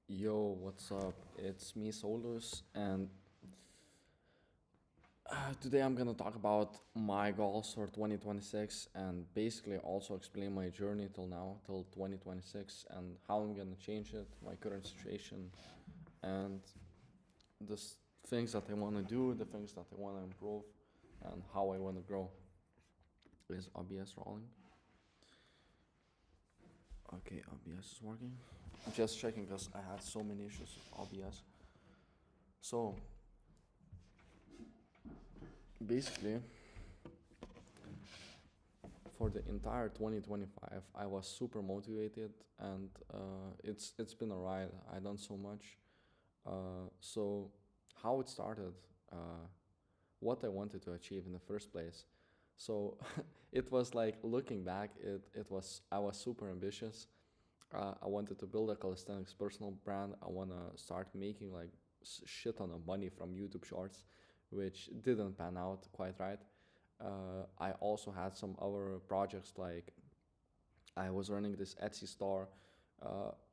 Yo, what's up? It's me, Solus, and today I'm gonna talk about my goals for 2026 and basically also explain my journey till now, till 2026, and how I'm gonna change it, my current situation, and things that I wanna do, the things that I wanna improve, and how I wanna grow. Is OBS rolling? Okay, OBS is working. Just checking because I had so many issues with OBS. So, basically, for the entire 2025 I was super motivated, and it's been a ride. I done so much. So how it started, what I wanted to achieve in the first place. So it was like, looking back, it was, I was super ambitious. I wanted to build a calisthenics personal brand. I want to start making like shit ton of money from YouTube shorts, which didn't pan out quite right. I also had some other projects, like I was running this Etsy store,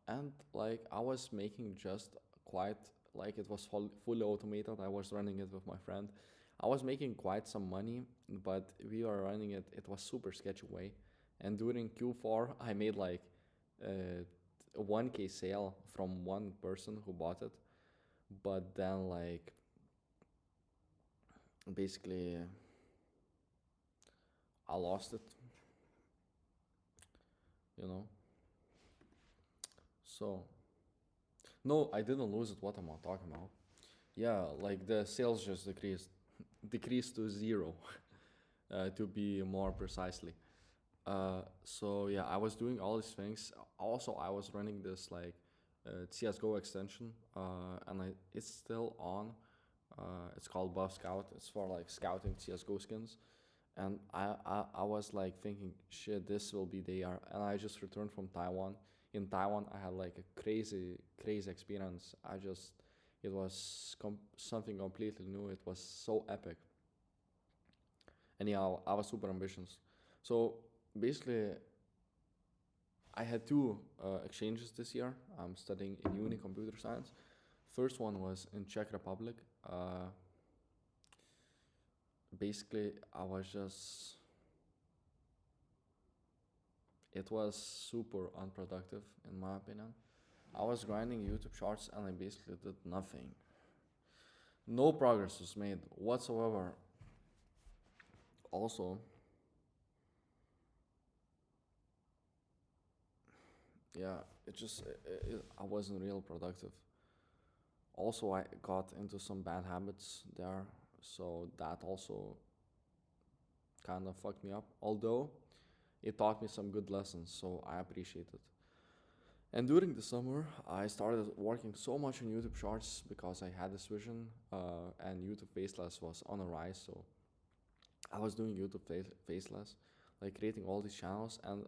and like I was making just quite, like it was fully automated. I was running it with my friend. I was making quite some money, but we were running it. It was super sketchy way, and during Q4 I made like uh, 1K sale from one person who bought it, but then like basically I lost it, you know. So no, I didn't lose it. What am I talking about? Yeah, like the sales just decreased to zero, to be more precisely. So yeah, I was doing all these things. Also, I was running this like CS:GO extension, and it's still on. It's called Buff Scout. It's for like scouting CS:GO skins. And I was like thinking, shit, this will be the year. And I just returned from Taiwan. In Taiwan, I had like a crazy experience. It was something completely new. It was so epic. And yeah, I was super ambitious. So basically, I had two exchanges this year. I'm studying in uni computer science. First one was in Czech Republic. Basically, I was just, it was super unproductive in my opinion. I was grinding YouTube shorts and I basically did nothing. No progress was made whatsoever. Also, yeah, I wasn't real productive. Also, I got into some bad habits there, so that also kind of fucked me up. Although it taught me some good lessons, so I appreciate it. And during the summer, I started working so much on YouTube Shorts because I had this vision, and YouTube Faceless was on a rise. So I was doing YouTube Faceless, like creating all these channels. And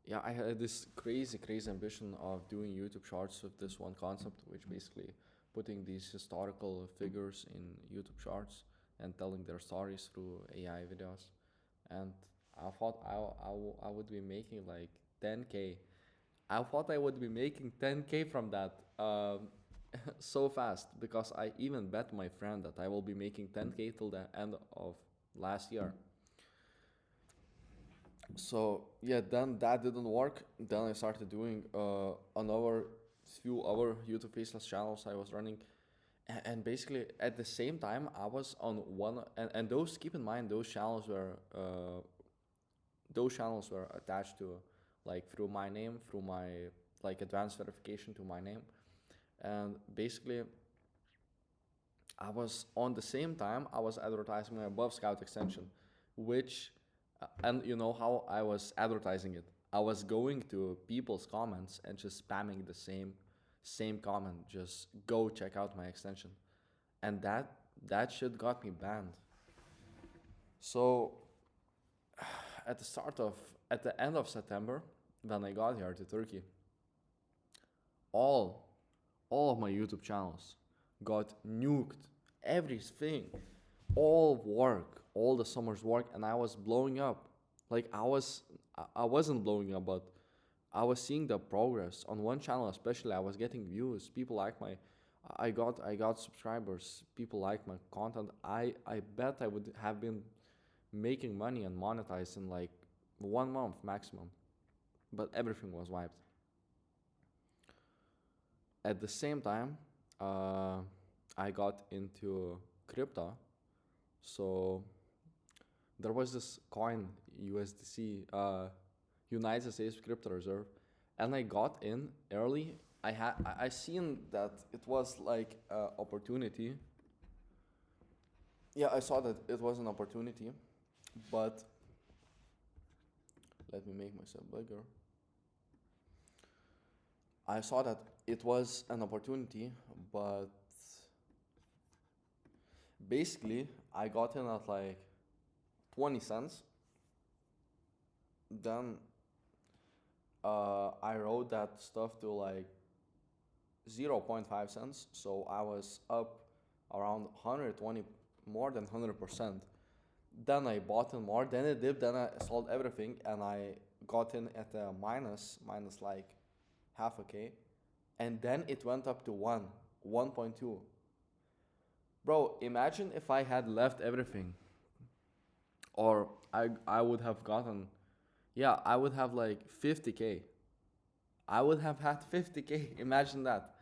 yeah, I had this crazy ambition of doing YouTube Shorts with this one concept, which basically putting these historical figures in YouTube Shorts and telling their stories through AI videos. And I thought I would be making like 10K. I thought I would be making 10K from that, so fast, because I even bet my friend that I will be making 10K till the end of last year. So yeah, then that didn't work. Then I started doing another few other YouTube faceless channels I was running, and basically at the same time I was on one, and those, keep in mind, those channels were attached to, like, through my name, through my like advanced verification to my name. And basically I was, on the same time I was advertising my Above Scout extension, which, and you know how I was advertising it? I was going to people's comments and just spamming the same comment, just go check out my extension. And that shit got me banned. So at the end of September, when I got here to Turkey, all all of my YouTube channels got nuked. Everything, all work, all the summer's work, and I was blowing up. Like I wasn't blowing up, but I was seeing the progress on one channel, especially. I was getting views. People like my, I got subscribers. People like my content. I bet I would have been making money and monetized in like 1 month maximum. But everything was wiped. At the same time, uh, I got into crypto. So there was this coin USDC, United States Crypto Reserve, and I got in early. I seen that it was like a opportunity. Yeah, I saw that it was an opportunity, but let me make myself bigger. I saw that it was an opportunity, but basically I got in at like 20 cents. Then I wrote that stuff to like 0.5 cents, so I was up around 120, more than 100%. Then I bought in more, then it dipped, then I sold everything, and I got in at a minus like half a K, and then it went up to 1.2. Bro, imagine if I had left everything, or I would have gotten, yeah, I would have like 50K. I would have had 50K. Imagine that.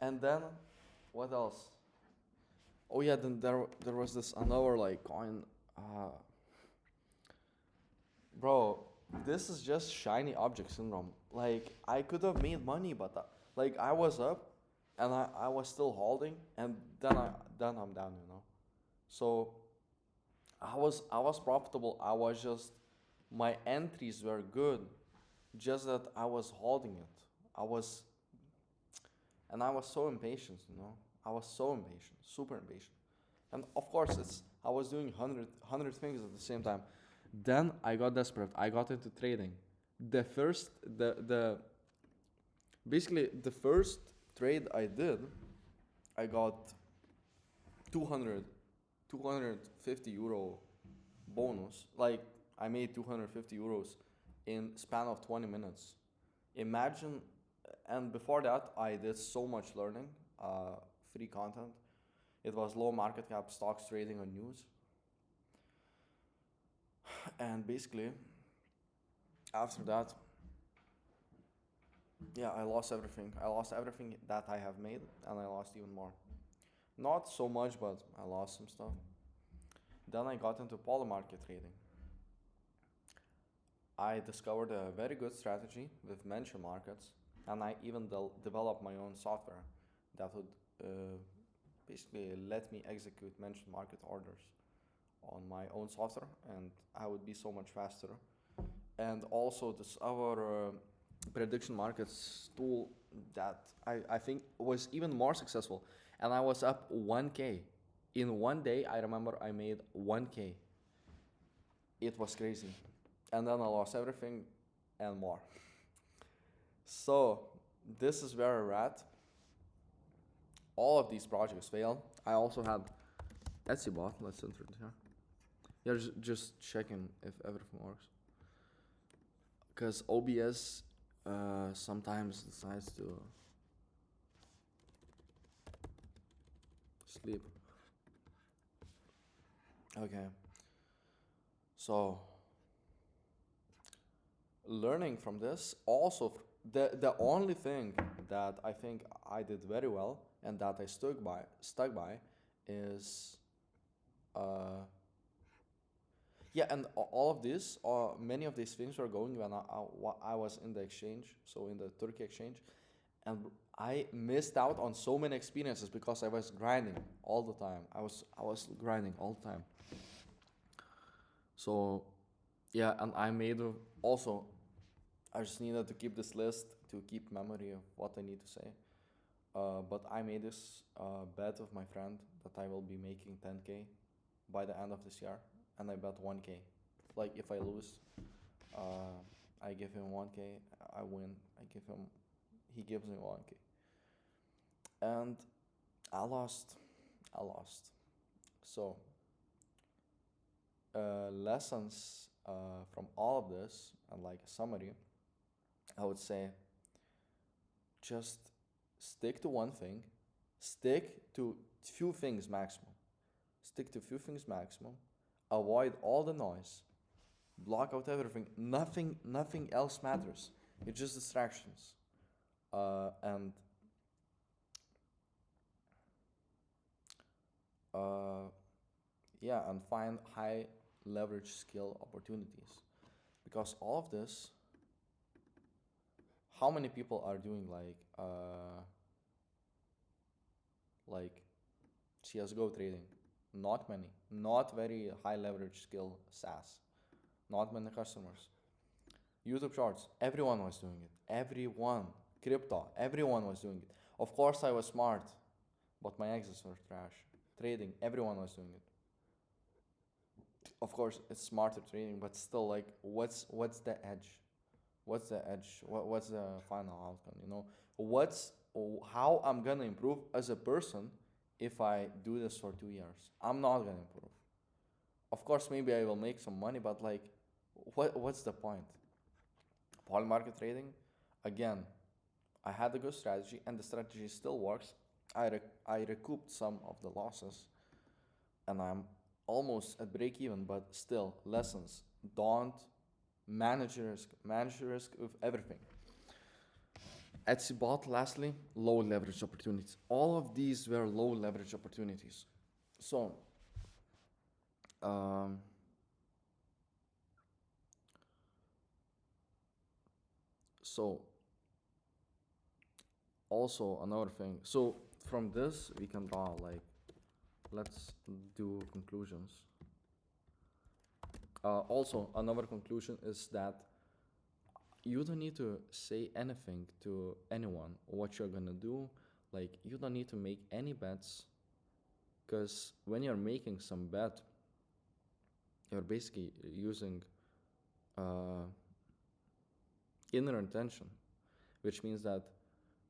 And then, what else? Oh yeah, then there was this another like coin. Uh, Bro, this is just shiny object syndrome. Like I could have made money, but like I was up, and I was still holding, and then I'm down. So I was profitable. I was just, my entries were good, just that I was holding it. I was and I was so impatient. I was so impatient, super impatient. And of course, I was doing 100 things at the same time. Then I got desperate. I got into trading. The first, the basically the first trade I did, I got 200, 250 euro bonus. Like I made 250 euros in span of 20 minutes. Imagine, and before that I did so much learning, free content. It was low market cap stocks trading on news. And basically, after that, yeah, I lost everything. I lost everything that I have made, and I lost even more. Not so much, but I lost some stuff. Then I got into poly market trading. I discovered a very good strategy with mention markets, and I even developed my own software that would uh, basically let me execute mention market orders on my own software, and I would be so much faster. And also this other prediction markets tool that I think was even more successful, and I was up 1K in one day. I remember I made 1K. It was crazy, and then I lost everything and more. So this is where we're at. All of these projects failed. I also had Etsy bot. Let's enter it here. Yeah, just checking if everything works. Because OBS sometimes decides to sleep. Okay. So learning from this, also the only thing that I think I did very well and that I stuck by is uh, yeah, and all of this, many of these things were going when I was in the exchange, so in the Turkey exchange, and I missed out on so many experiences because I was grinding all the time. I was grinding all the time. So yeah, and I made also. I just needed to keep this list to keep memory of what I need to say. But I made this bet with my friend that I will be making 10K by the end of this year, and I bet 1K. Like if I lose, I give him 1K. I win. He gives me 1K, and I lost. I lost. So lessons from all of this, and like a summary. I would say just stick to one thing, stick to few things maximum, stick to few things maximum, avoid all the noise, block out everything. Nothing else matters. It's just distractions. And uh, yeah, and find high leverage skill opportunities, because all of this, how many people are doing like CS:GO trading? Not many. Not very high leverage skill SaaS. Not many customers. YouTube Shorts, everyone was doing it. Everyone. Crypto, everyone was doing it. Of course, I was smart, but my exits were trash. Trading, everyone was doing it. Of course, it's smarter trading, but still, like, what's the edge? What's the edge? What's the final outcome? What's how I'm gonna improve as a person if I do this for 2 years? I'm not gonna improve. Of course, maybe I will make some money, but like, what's the point? Poly market trading, again, I had a good strategy, and the strategy still works. I recouped some of the losses, and I'm almost at break even, but still, lessons. Don't manage risk with everything. Etsy bot, lastly, low leverage opportunities. All of these were low leverage opportunities. So, um, so also another thing. So from this we can draw, like, let's do conclusions. Also, another conclusion is that you don't need to say anything to anyone what you're gonna do. Like, you don't need to make any bets, because when you're making some bet, you're basically using uh, inner intention, which means that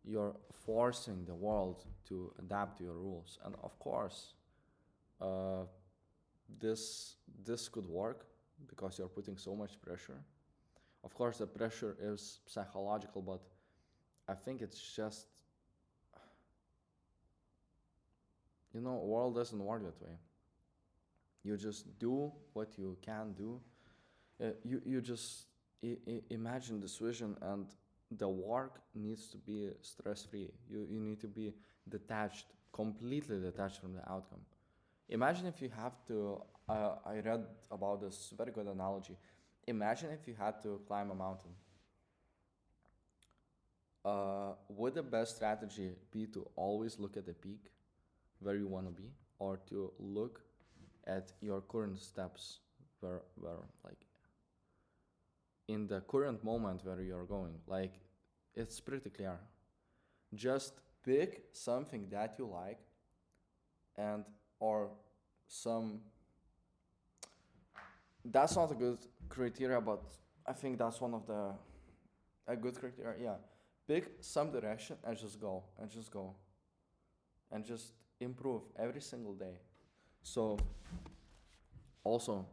you're forcing the world to adapt to your rules. And of course, uh, this this could work because you're putting so much pressure. Of course, the pressure is psychological, but I think it's just, world doesn't work that way. You just do what you can do. You just imagine this vision, and the work needs to be stress free. You need to be detached, completely detached from the outcome. Imagine if you have to. I read about this very good analogy. Imagine if you had to climb a mountain. Would the best strategy be to always look at the peak where you want to be, or to look at your current steps, where like in the current moment where you're going? Like, it's pretty clear. Just pick something that you like, and or some. That's not a good criteria, but I think that's one of the a good criteria. Yeah, pick some direction and just go and just go and just improve every single day. So, also,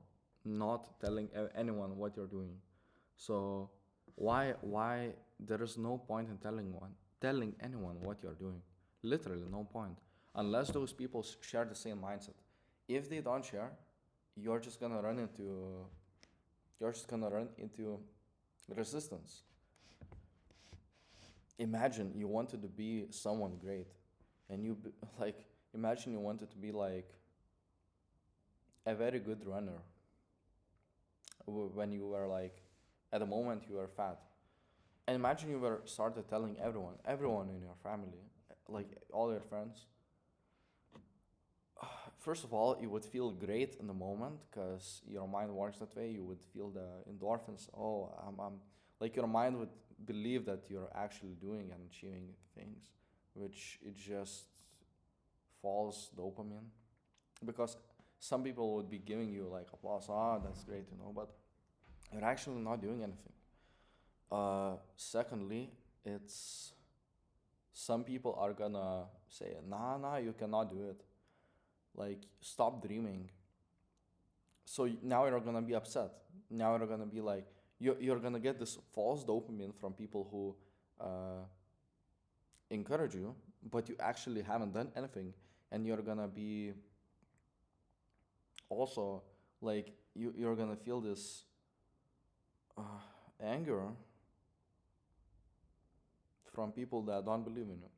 not telling anyone what you're doing. So, why there is no point in telling anyone what you're doing? Literally no point, unless those people share the same mindset. If they don't share, you're just gonna run into you're just gonna run into resistance. Imagine you wanted to be someone great, and like, imagine you wanted to be like a very good runner when you were like, at the moment you were fat. And imagine you were started telling everyone in your family, like all your friends. First of all, you would feel great in the moment because your mind works that way. You would feel the endorphins. Oh, I'm like, your mind would believe that you're actually doing and achieving things, which it just false dopamine, because some people would be giving you like applause. Ah, that's great, but you're actually not doing anything. Secondly, it's some people are gonna say, nah, you cannot do it. Like, stop dreaming. So now you're gonna be upset. Now you're gonna be like, you're gonna get this false dopamine from people who uh, encourage you, but you actually haven't done anything, and you're gonna be also like you're gonna feel this uh, anger from people that don't believe in you.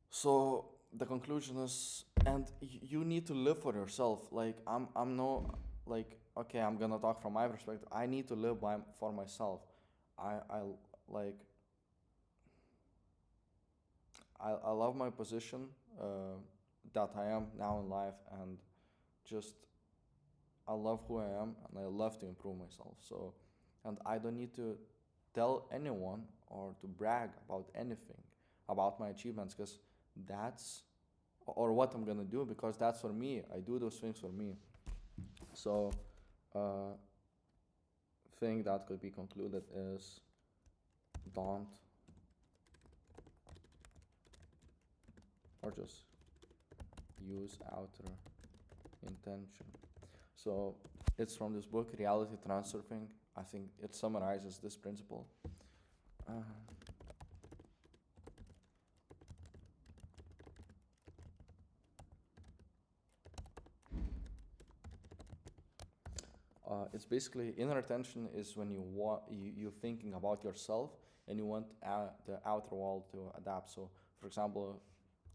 So the conclusion is, and you need to live for yourself. Like I'm no, like okay, I'm gonna talk from my perspective. I need to live for myself. I like I love my position that I am now in life, and just I love who I am, and I love to improve myself. So, and I don't need to tell anyone or to brag about anything about my achievements, because that's or what I'm gonna do, because that's for me. I do those things for me. So, uh, thing that could be concluded is don't, or just use outer intention. So it's from this book, Reality Transurfing. I think it summarizes this principle. Uh, it's basically inner attention is when you're thinking about yourself, and you want the outer world to adapt. So, for example,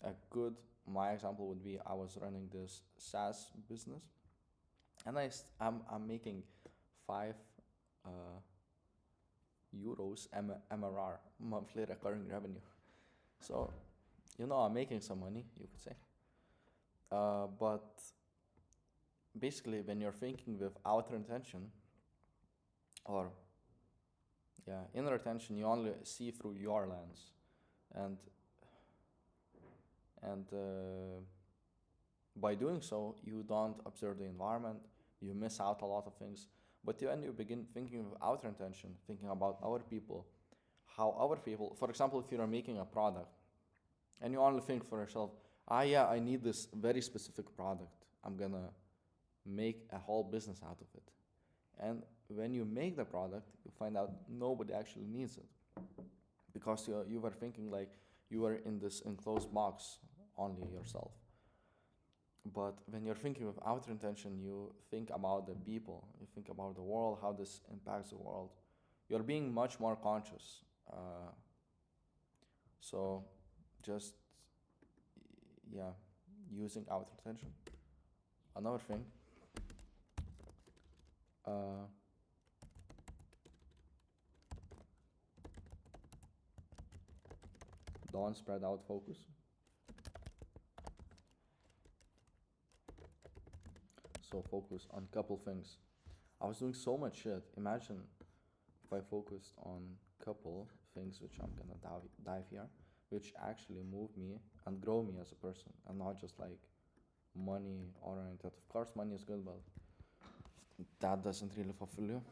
a good my example would be I was running this SaaS business, and I'm making 5 euros MRR, monthly recurring revenue. So I'm making some money, you could say. But basically, when you're thinking with outer intention, or inner attention, you only see through your lens, and by doing so, you don't observe the environment. You miss out a lot of things. But when you begin thinking with outer intention, thinking about our people, how our people, for example, if you're making a product, and you only think for yourself, yeah, I need this very specific product. I'm gonna make a whole business out of it. And when you make the product, you find out nobody actually needs it, because you were thinking like you were in this enclosed box, only yourself. But when you're thinking with outer intention, you think about the people, you think about the world, how this impacts the world. You're being much more conscious. So just, yeah, using outer intention. Another thing, uh, don't spread out focus. So focus on couple things. I was doing so much shit. Imagine if I focused on couple things, which I'm gonna dive here, which actually move me and grow me as a person, and not just like money oriented. Of course, money is good, but that doesn't really fulfill you.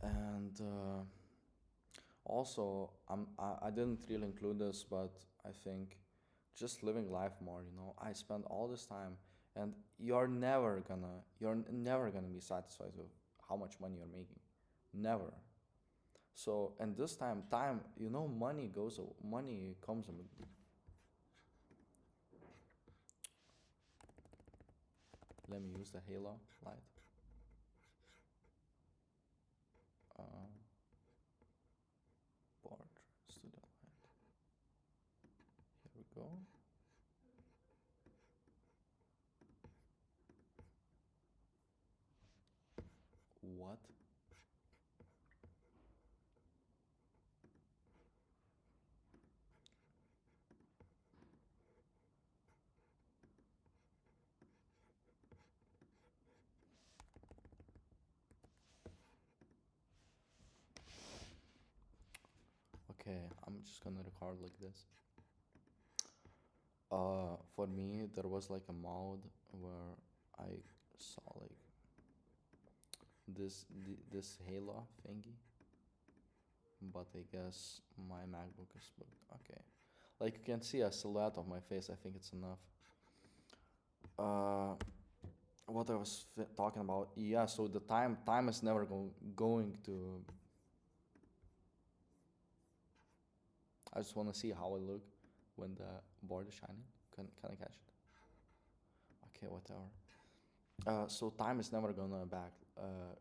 And also, I didn't really include this, but I think just living life more. I spend all this time, and you're never gonna be satisfied with how much money you're making, never. So, and this time, money comes and let me use the halo light. Uh, Board studio light. Here we go. What? Okay, I'm just gonna record like this. For me, there was like a mode where I saw like this halo thingy, but I guess my MacBook is booked. Okay, like you can see a silhouette of my face. I think it's enough. uh, what I was talking about. Yeah, so the time is never going to. I just want to see how I look when the board is shining. Can I catch it? Okay, whatever. So time is never gonna back.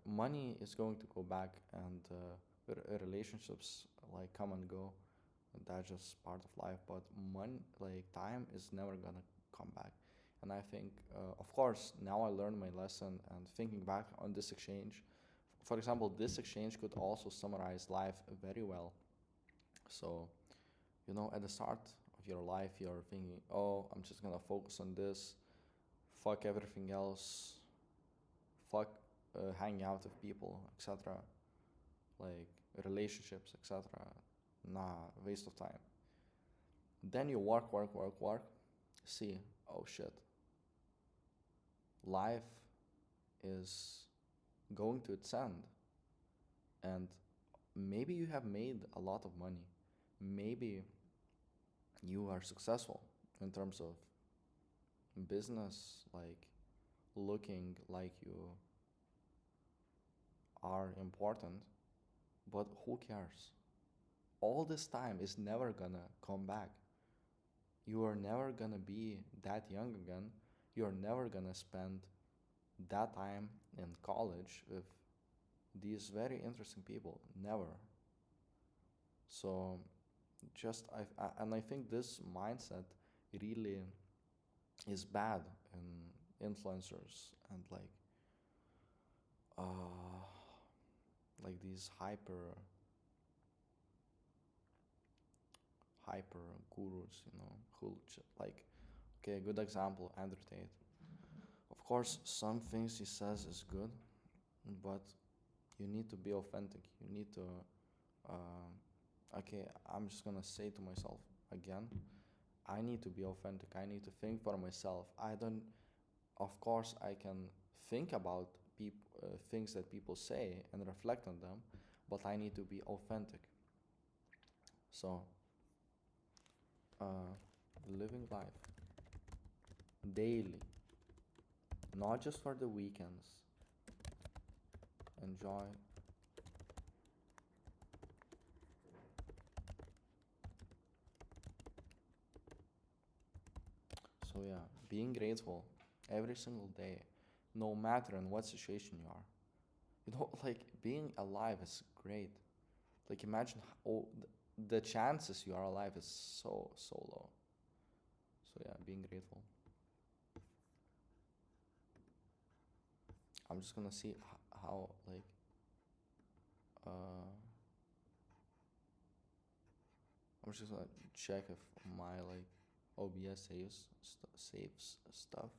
Money is going to go back, and relationships like come and go. That's just part of life. But money, like time, is never gonna come back. And I think, of course, now I learned my lesson. And thinking back on this exchange, for example, this exchange could also summarize life very well. So, at the start of your life, you're thinking, "Oh, I'm just gonna focus on this. Fuck everything else. Fuck hanging out with people, etc. Like relationships, etc. Nah, waste of time." Then you work, work, work, work. See, oh shit, life is going to its end. And maybe you have made a lot of money. Maybe you are successful in terms of business, like looking like you are important. But who cares? All this time is never gonna come back. You are never gonna be that young again. You're never gonna spend that time in college with these very interesting people. Never. So just and I think this mindset really is bad in influencers and uh like these hyper gurus, who like, okay, a good example, Andrew Tate. Of course, some things he says is good, but you need to be authentic. You need to, okay, I'm just gonna say to myself again, I need to be authentic. I need to think for myself. I don't, of course, I can think about things that people say and reflect on them, but I need to be authentic. So, uh, living life daily, not just for the weekends. Enjoy. So yeah, being grateful every single day, no matter in what situation you are. Like being alive is great. Like imagine how the chances you are alive is so low. So yeah, being grateful. I'm just gonna see how like uh I'm just gonna check if my like OBS saves stuff.